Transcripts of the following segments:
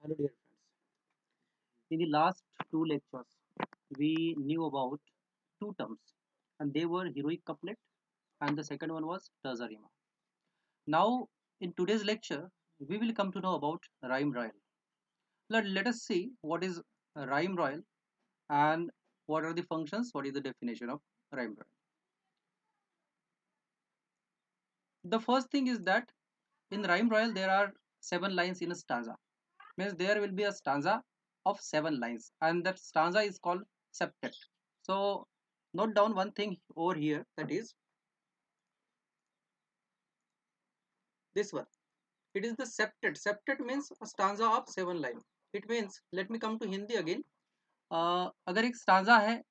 Hello, dear friends. In the last two lectures, we knew about two terms, and they were heroic couplet, and the second one was terza rima. Now, in today's lecture, we will come to know about rhyme royal. Let us see what is rhyme royal and what are the functions, what is the definition of rhyme royal. The first thing is that in rhyme royal there are 7 lines in a stanza. Means there will be a stanza of 7 lines, and that stanza is called septet. So note down one thing over here, that is this one. It is the septet. Septet means a stanza of 7 line. It means, let me come to Hindi again. अगर एक stanza है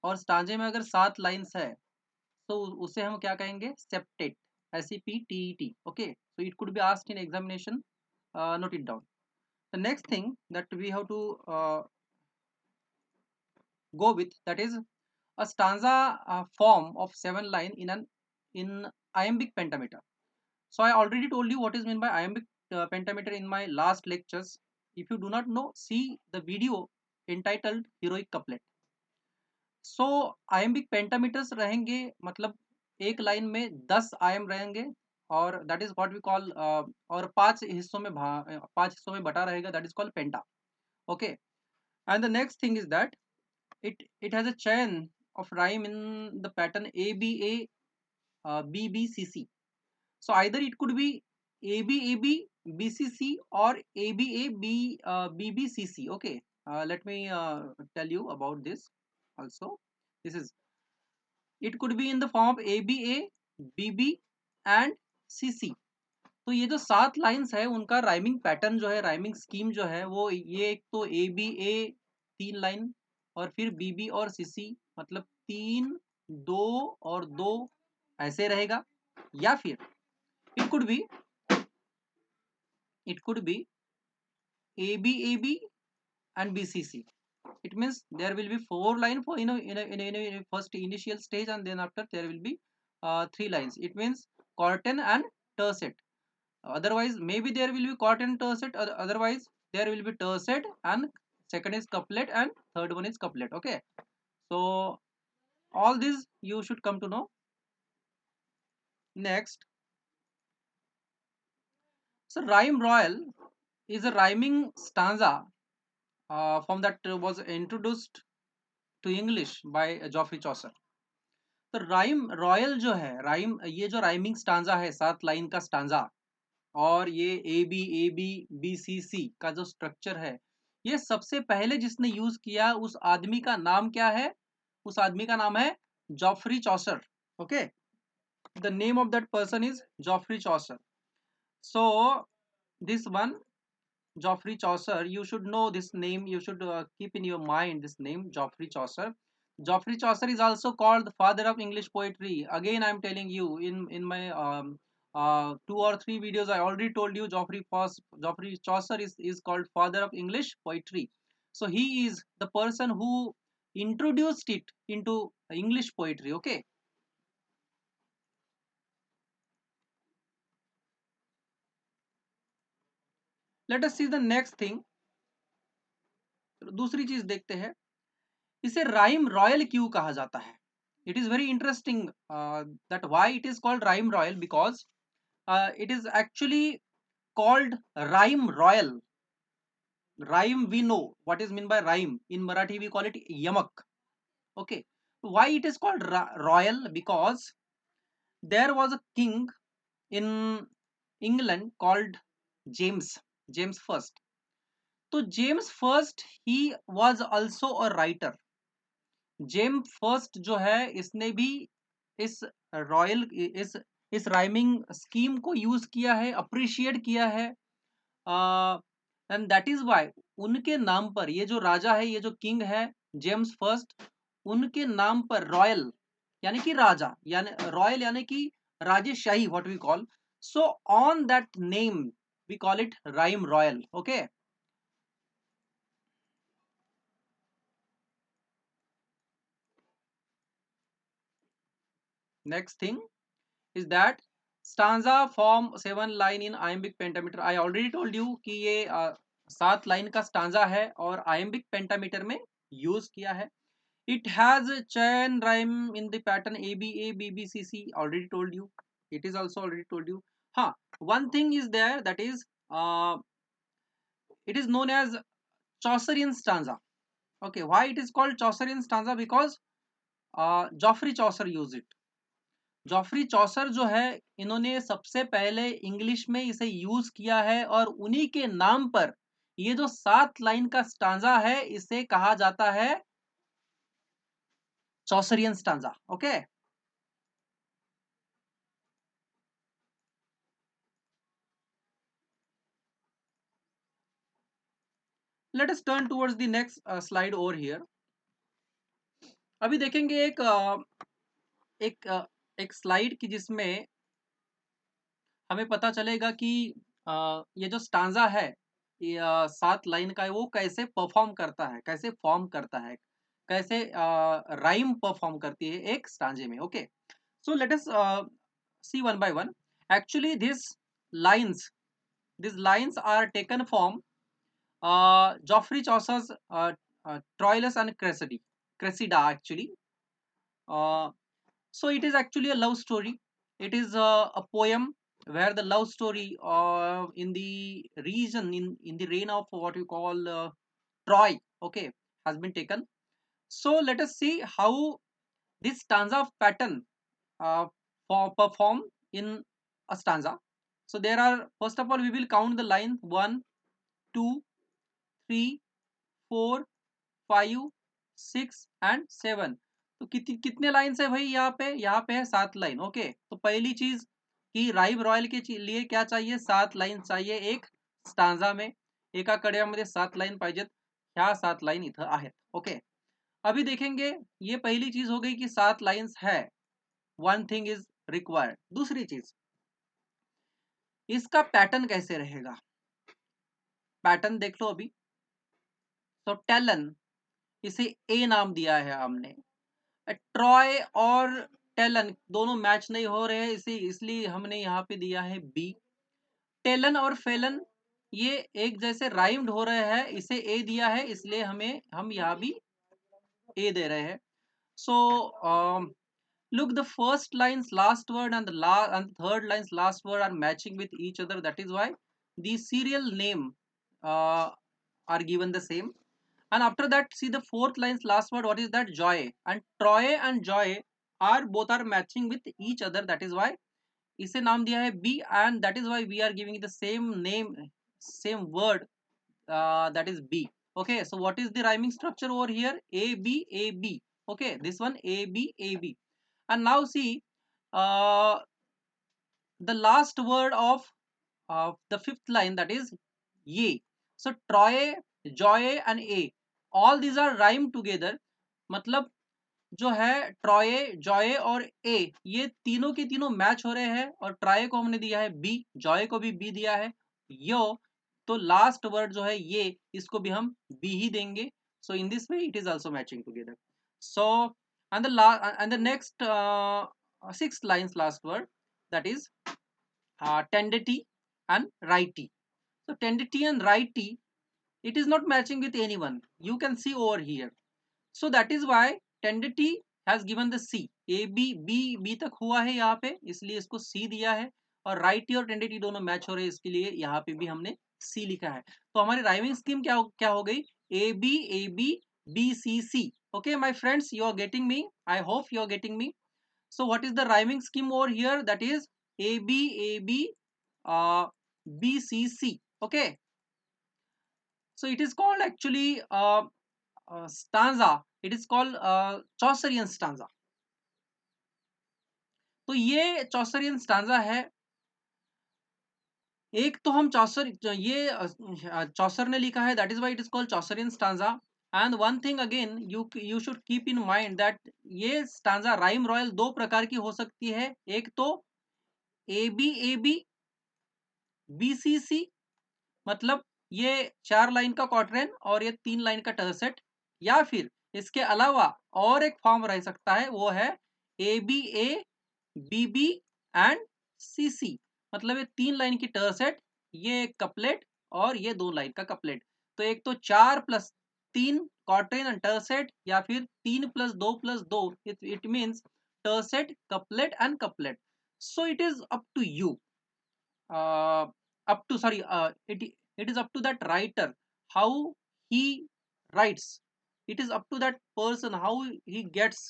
और स्टांजे में अगर 7 lines है तो उसे हम क्या कहेंगे? Septate. SEPTET. Okay, so it could be asked in examination. Note it down. The next thing that we have to go with, that is a stanza form of 7 line in iambic pentameter. So I already told you what is meant by iambic pentameter in my last lectures. If you do not know, see the video entitled heroic couplet. So iambic pentameters रहेंगे, मतलब एक line में 10 iamb रहेंगे, और that is what we call, और 5 हिस्सों में बटा रहेगा, that is called penta. Okay. And the next thing is that it has a chain of rhyme in the pattern ABA, BBCC. So either it could be ABAB, BCC, or ABAB, BBCC. Okay, let me tell you about this also. This is, it could be in the form of ABA, BB and CC. तो ये जो 7 lines है उनका rhyming pattern जो है, rhyming scheme जो है, वो ये एक तो ABA 3 लाइन, और फिर BB और CC, मतलब 3 2 और 2 ऐसे रहेगा. या फिर it could be it could be ABAB and BCC. It means there will be 4 line for in a first initial stage, and then after there will be 3 lines. It means quartet and tercet. Otherwise, maybe there will be quartet and tercet. Otherwise, there will be tercet and second is couplet and third one is couplet. Okay. So all this you should come to know. Next, so rhyme royal is a rhyming stanza form that was introduced to English by Geoffrey Chaucer. तो rhyme royal जो है, rhyme, ये जो rhyming stanza है, 7 line का stanza, और ये ABAB BCC का जो स्ट्रक्चर है, ये सबसे पहले जिसने यूज किया उस आदमी का नाम क्या है? उस आदमी का नाम है Geoffrey Chaucer. Okay, the name of that person is Geoffrey Chaucer. So this one, Geoffrey Chaucer, you should know this name, you should keep in your mind this name, Geoffrey Chaucer. Geoffrey Chaucer is also called the father of English poetry. Again, I am telling you, in my 2 or 3 videos, I already told you Geoffrey Chaucer is called father of English poetry. So he is the person who introduced it into English poetry. Okay. Let us see the next thing. दूसरी चीज देखते हैं, इसे rhyme royal क्यों कहा जाता है? It is very interesting that why it is called rhyme royal, because it is actually called rhyme royal. Rhyme, we know what is meant by rhyme. In Marathi we call it yamak. Okay, why it is called royal? Because there was a king in England called James first. So James first, he was also a writer. James first जो है, इसने भी इस royal इस rhyming scheme को use किया है, appreciate किया है, एंड दैट इज वाई उनके नाम पर, ये जो राजा है, ये जो किंग है जेम्स फर्स्ट, उनके नाम पर रॉयल यानी कि राजा, यानी रॉयल यानी कि राजेशाही, what we call. So on that name we call it rhyme royal. Okay. Next thing is that stanza form 7 line in iambic pentameter. I already told you कि ये 7 लाइन का स्टांजा है और आयम्बिक पेंटामीटर में use किया है। It has chain rhyme in the pattern A B A B B C C, already told you, it is also already told you. हाँ, one thing is there, that is it is known as Chaucerian stanza. Okay, why it is called Chaucerian stanza? Because Geoffrey Chaucer used it. Geoffrey Chaucer जो है, इन्होंने सबसे पहले English में इसे use किया है और उन्हीं के नाम पर ये जो 7 लाइन का स्टांजा है इसे कहा जाता है Chaucerian stanza. Okay, let us turn towards the next slide over here. अभी देखेंगे एक एक स्लाइड की जिसमें हमें पता चलेगा कि ये जो स्टांजा है, ये 7 लाइन का है, वो कैसे परफॉर्म करता है, कैसे फॉर्म करता है, कैसे राइम परफॉर्म करती है एक स्टांजे में। Okay, so let us see one by one. Actually these lines are taken from Geoffrey Chaucer's Troilus and Cressida actually. So it is actually a love story. It is a poem where the love story in the region, in the reign of what you call Troy, okay, has been taken. So let us see how this stanza pattern perform in a stanza. So there are, first of all, we will count the line 1, 2, 3, 4, 5, 6 and 7। तो कितने lines है भाई यहाँ पे है 7 line. Okay, तो पहली चीज कि राइम रॉयल के लिए क्या चाहिए, 7 लाइन चाहिए एक स्टांजा में। एका कड्यामध्ये 7 लाइन पाहिजेत, ह्या 7 लाइन इथं आहेत। ओके, अभी देखेंगे, ये पहली चीज हो गई कि 7 लाइन्स है, वन थिंग इज रिक्वायर्ड। दूसरी चीज, इसका पैटर्न कैसे रहेगा, पैटर्न देख लो अभी। तो टेलन, इसे ए नाम दिया है हमने। ट्रॉय और टेलन दोनों मैच नहीं हो रहे हैं, इसलिए हमने यहाँ पे दिया है बी। टेलन और फेलन ये एक जैसे राइम्ड हो रहे हैं, इसे ए दिया है, इसलिए हम यहाँ भी ए दे रहे हैं। सो look, the first line's last word and the third line's last word are matching with each other. That is why the serial name uh, are given the same. And after that, see the fourth line's last word, what is that? Joy. And Troy and Joy are both are matching with each other. That is why इसे नाम दिया है B, and that is why we are giving it the same name, same word, that is B. Okay, so what is the rhyming structure over here? A B A B. Okay, this one A B A B. And now see uh, the last word of the fifth line, that is ye. So Troy, Joy and A, all these are rhymed together. मतलब जो है Troy, Joy और ए, ये तीनों के तीनों match हो रहे हैं, और ट्रॉय को हमने दिया है बी, जॉय को भी बी दिया है, यो, तो लास्ट वर्ड जो है ये, इसको भी हम बी ही देंगे। So in this way it is also matching together. So and the next six lines last word, that is tendity and righty. So tendity and righty, it is not matching with anyone, you can see over here. So that is why tendity has given the C, A B B B तक हुआ है यहाँ पे, इसलिए इसको C दिया है, और राइटी और टेंडिटी दोनों मैच हो रहे हैं, इसके लिए यहाँ पे भी हमने C लिखा है। तो हमारी राइमिंग स्कीम क्या हो गई, A B A B B C C। Okay my friends, you are getting me, I hope you are getting me. So what is the rhyming scheme over here, that is A B A B B C C। Okay, so it is called actually stanza, it is called Chaucerian stanza। तो ये चौसरियन stanza है। एक तो हम चौसर, ये चौसर ने लिखा है, that is why it is called Chaucerian stanza. And one thing again you should keep in mind that ये स्टांजा राइम रॉयल दो प्रकार की हो सकती है, एक तो ए बी बी सी सी, मतलब ये 4 लाइन का क्वार्टरन और ये 3 लाइन का टर्सेट, या फिर इसके अलावा और एक फॉर्म रह सकता है, वो है A B B and C सी, मतलब ये 3 लाइन की टर्सेट, ये एक कपलेट और ये 2 लाइन का कपलेट। तो एक तो 4 + 3 क्वार्टेन एंड टर्सेट, या फिर 3 + 2 + 2, it means tercet, couplet and couplet. So it is up to you, up to sorry it is up to that writer how he writes. It is up to that person how he gets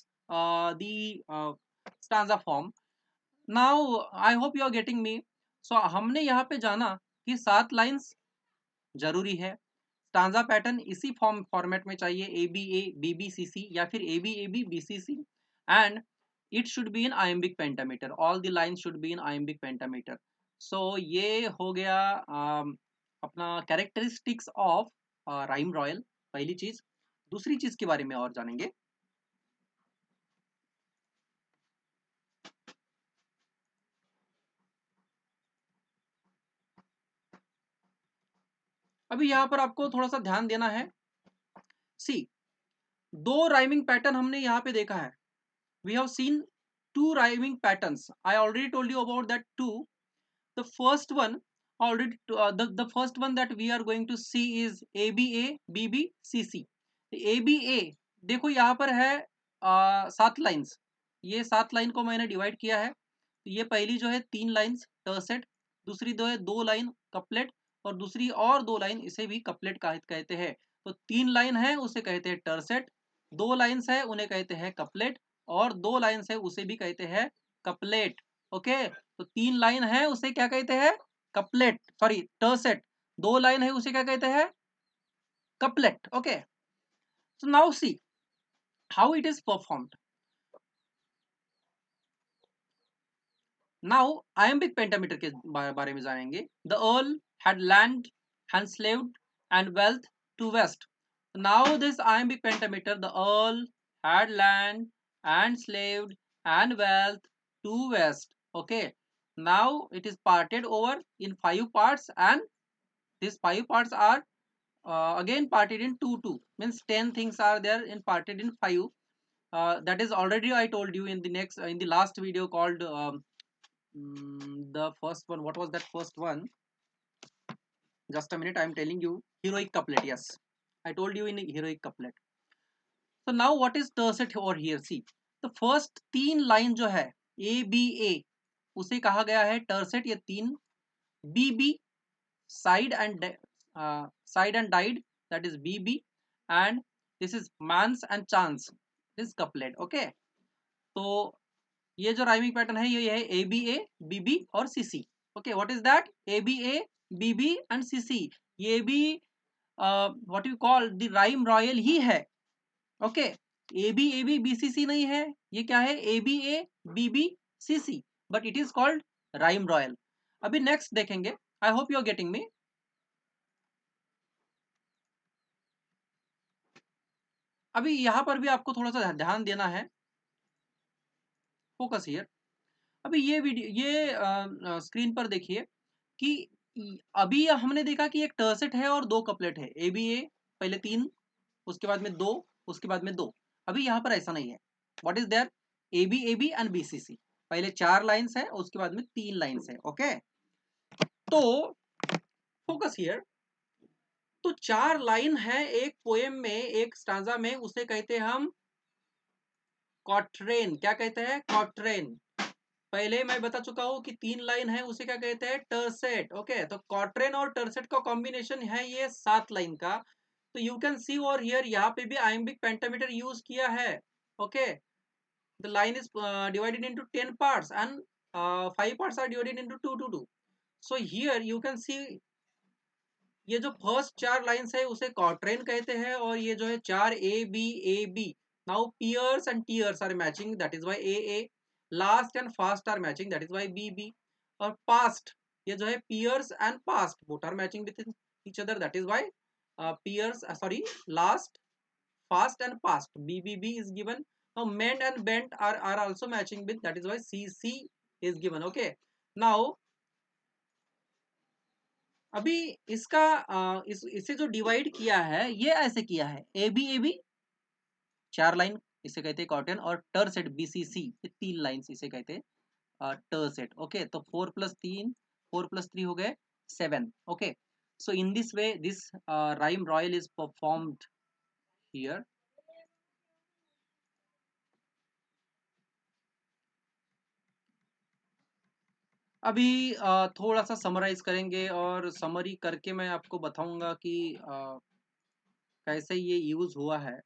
the stanza form. Now I hope you are getting me. So हमने यहाँ पे जाना कि 7 lines जरूरी है, stanza pattern इसी format में चाहिए, A B A B B C C, या फिर A B B C C, and it should be in iambic pentameter, all the line should be in iambic pentameter. So ये हो गया अपना characteristics of rhyme royal, पहली चीज। दूसरी चीज के बारे में और जानेंगे। अभी यहाँ पर आपको थोड़ा सा ध्यान देना है। सी, 2 राइमिंग पैटर्न हमने यहाँ पे देखा है। We have seen 2 rhyming patterns. I already told you about that 2. The first one already the first one that we are going to see is ABA BB CC. ABA देखो यहाँ पर है 7 lines, ये 7 लाइन को मैंने divide किया है। तो ये पहली जो है 3 लाइन्स टर्सेट, दूसरी जो है 2 लाइन कपलेट, और दूसरी और 2 लाइन इसे भी कपलेट कहते हैं। तो 3 लाइन है उसे कहते हैं टर्सेट, 2 लाइन्स है उन्हें कहते हैं कपलेट, और 2 लाइन्स है उसे भी कहते हैं कपलेट। ओके, तो 3 लाइन है उसे क्या कहते हैं? Couplet, sorry टर्सेट। 2 लाइन है उसे क्या कहते हैं? Couplet. Okay, so now see how it is performed. Now iambic pentameter के बारे में जानेंगे। The earl had land and slaved and wealth to west. Now this iambic pentameter, the earl had land and slaved and wealth to west. Okay, now it is parted over in 5 parts, and these 5 parts are again parted in 2 means 10 things are there in parted in 5. That is already I told you in the next in the last video called the first one. What was that first one? Just a minute, I am telling you. Heroic couplet. Yes, I told you in heroic couplet. So now what is tercet over here? See, the first 3 line जो है A B A उसे कहा गया है tercet, ये 3। B B side and died, that is B B, and this is mans and chance, this is couplet. Okay, तो ये जो राइमिंग पैटर्न है ये है ए बी बी और C C. Okay, what is that? A B B and C C. ये भी what you call the rhyme royal ही है। ओके, ए बी सी सी नहीं है, ये क्या है? A B B C C, but it is called rhyme royal. अभी नेक्स्ट देखेंगे। I hope you are getting me. अभी यहाँ पर भी आपको थोड़ा सा ध्यान देना है, फोकस हियर। अभी ये वीडियो ये स्क्रीन पर देखिए कि अभी हमने देखा कि एक टर्सेट है और 2 कपलेट है। ए बी ए पहले 3, उसके बाद में 2, उसके बाद में 2। अभी यहाँ पर ऐसा नहीं है। What is there? A B and B C C, पहले 4 लाइन्स है, उसके बाद में 3 लाइन्स है। ओके, तो फोकस हियर। तो 4 लाइन है एक पोएम में, एक स्टांजा में, उसे कहते हैं हम क्वाट्रेन। क्या कहते हैं? क्वाट्रेन। पहले मैं बता चुका हूं कि 3 लाइन है उसे क्या कहते हैं? टर्सेट। ओके, तो क्वाट्रेन और टर्सेट का कॉम्बिनेशन है ये 7 लाइन का। तो you can see over here, यहाँ पे भी आयम्बिक पेंटामीटर यूज किया है। Okay, the line is divided into 10 parts and 5 parts are divided into 2 so here you can see, ये जो फर्स्ट 4 लाइन्स है उसे क्वाट्रेन कहते हैं, और ये जो है 4 A B. Now pierce and tears are matching, that is why A. Last and fast are matching, that is why B B. और पास्ट, ये जो है pierce and past both are matching with each other, that is why pierce sorry last, fast and past, B is given. Now mend and bent are also matching with, that is why C is given. Okay, now अभी इसका इसे जो divide किया है ये ऐसे किया है। ए बी 4 लाइन इसे कहते हैं कॉटन, और टर सेट बी सी सी, ये 3 लाइन इसे कहते हैं टर सेट। ओके, तो 4 + 3, 4 + 3 हो गए 7। Okay, So in this way, this rhyme royal is performed here. अभी थोड़ा सा समराइज करेंगे और समरी करके मैं आपको बताऊंगा कि कैसे ये यूज हुआ है।